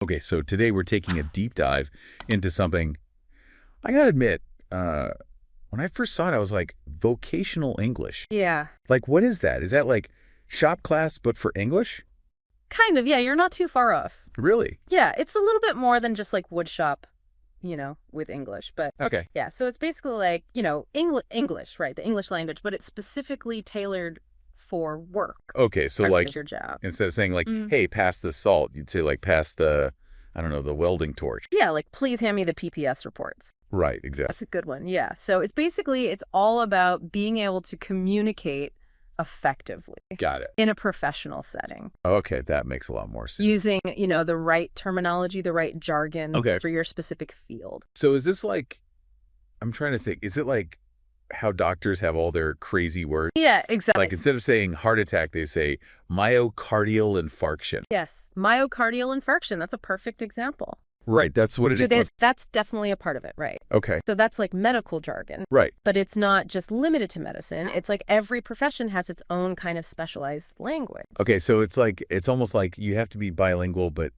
Okay, so today we're taking a deep dive into something, I gotta admit, when I first saw it, I was like, vocational English. Yeah. Like, what is that? Is that like shop class, but for English? Kind of, yeah, you're not too far off. Really? Yeah, it's a little bit more than just like wood shop, with English. But Okay. yeah, so it's basically like, English, right? The English language, but it's specifically tailored for work. Okay, so Or like, your job. instead of saying like, Mm. hey, pass the salt, you'd say like, pass the, I don't know, the welding torch. Yeah, like please hand me the PPS reports. Right, exactly. That's a good one. Yeah. So it's all about being able to communicate effectively Got it. in a professional setting. Okay, that makes a lot more sense. Using, the right terminology, the right jargon Okay. for your specific field. So is this like, I'm trying to think, is it like how doctors have all their crazy words? Yeah, exactly. Like instead of saying heart attack, they say myocardial infarction. Yes, myocardial infarction. That's a perfect example. Right, that's what it So is. that's definitely a part of it, right? Okay, So that's like medical jargon. right. But it's not just limited to medicine. It's like every profession has its own kind of specialized language. Okay, so it's almost like you have to be bilingual, but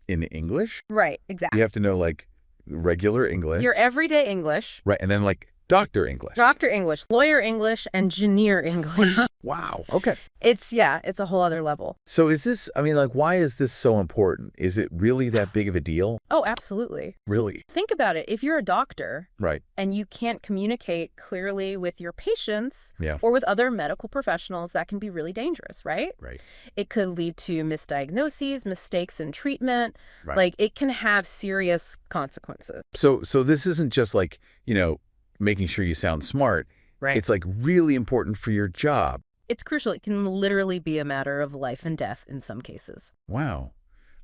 in English? Right, exactly. You have to know like regular English. Your everyday English, Right, and then like doctor English. doctor English, lawyer English, engineer English. Wow, okay. It's a whole other level. So is this, I mean, like, why is this so important? Is it really that big of a deal? Oh, absolutely. Really? Think about it. If you're a doctor Right. and you can't communicate clearly with your patients Yeah. or with other medical professionals, that can be really dangerous, right? Right. It could lead to misdiagnoses, mistakes in treatment. Right. Like, it can have serious consequences. So this isn't just like, making sure you sound smart. Right. It's like really important for your job. It's crucial. It can literally be a matter of life and death in some cases. Wow.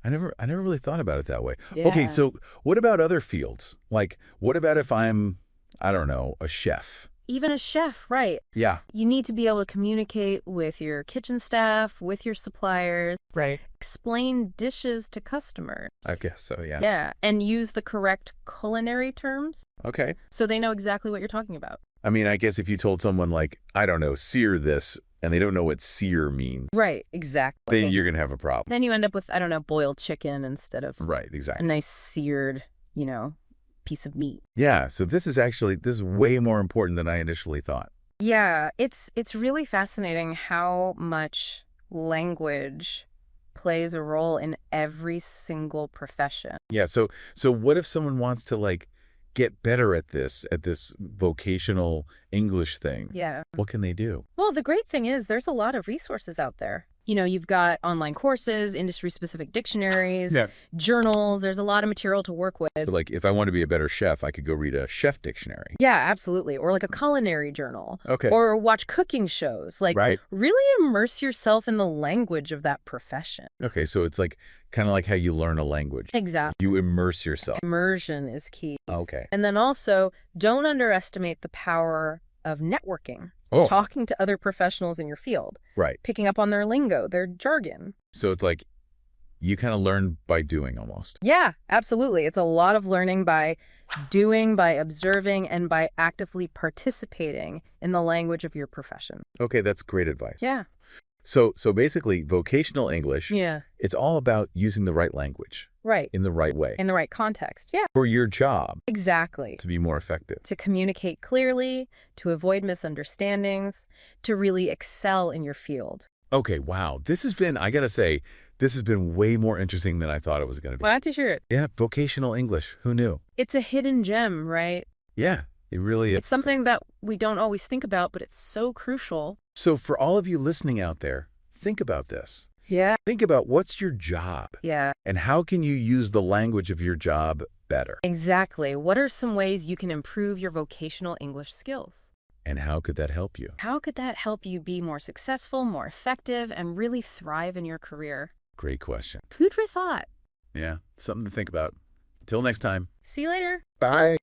I never really thought about it that way. Okay, Yeah. so what about other fields? Like, what about if I'm, I don't know, a chef? Even a chef, right? Yeah. You need to be able to communicate with your kitchen staff, with your suppliers, Right. explain dishes to customers. I guess so, yeah. Yeah, and use the correct culinary terms Okay. so they know exactly what you're talking about. I mean, I guess if you told someone like, I don't know, sear this, and they don't know what sear means, Right, exactly. then you're going to have a problem. Then you end up with, I don't know, boiled chicken instead of Right, a exactly. nice seared, piece of meat. Yeah, so this is way more important than I initially thought. Yeah, it's really fascinating how much language plays a role in every single profession. Yeah, so what if someone wants to like get better at this vocational English thing? Yeah. What can they do? Well, the great thing is there's a lot of resources out there. You've got online courses, industry-specific dictionaries, Yeah. journals. There's a lot of material to work with. So like if I want to be a better chef, I could go read a chef dictionary. Yeah, absolutely. Or like a culinary journal. Okay. Or watch cooking shows. Like, Right. really immerse yourself in the language of that profession. Okay, so it's like kind of like how you learn a language. Exactly. You immerse yourself. Immersion is key. Okay. And then also, don't underestimate the power of networking. Oh. Talking to other professionals in your field. Right. Picking up on their lingo, their jargon. So it's like you kind of learn by doing almost. Yeah, absolutely. It's a lot of learning by doing, by observing, and by actively participating in the language of your profession. Okay, that's great advice. Yeah. So basically, vocational English, Yeah. it's all about using the right language Right. in the right way In the right context. Yeah. for your job Exactly. to be more effective. To communicate clearly, to avoid misunderstandings, to really excel in your field. Okay, wow. I got to say, this has been way more interesting than I thought it was going to be. Glad to hear it. Yeah, vocational English. Who knew? It's a hidden gem, right? Yeah, it really is. It's something that we don't always think about, but it's so crucial. So for all of you listening out there, think about this. Yeah. Think about what's your job Yeah. and how can you use the language of your job better? Exactly. What are some ways you can improve your vocational English skills? And how could that help you? How could that help you be more successful, more effective, and really thrive in your career? Great question. Food for thought. Yeah, something to think about. Till next time. See you later. Bye.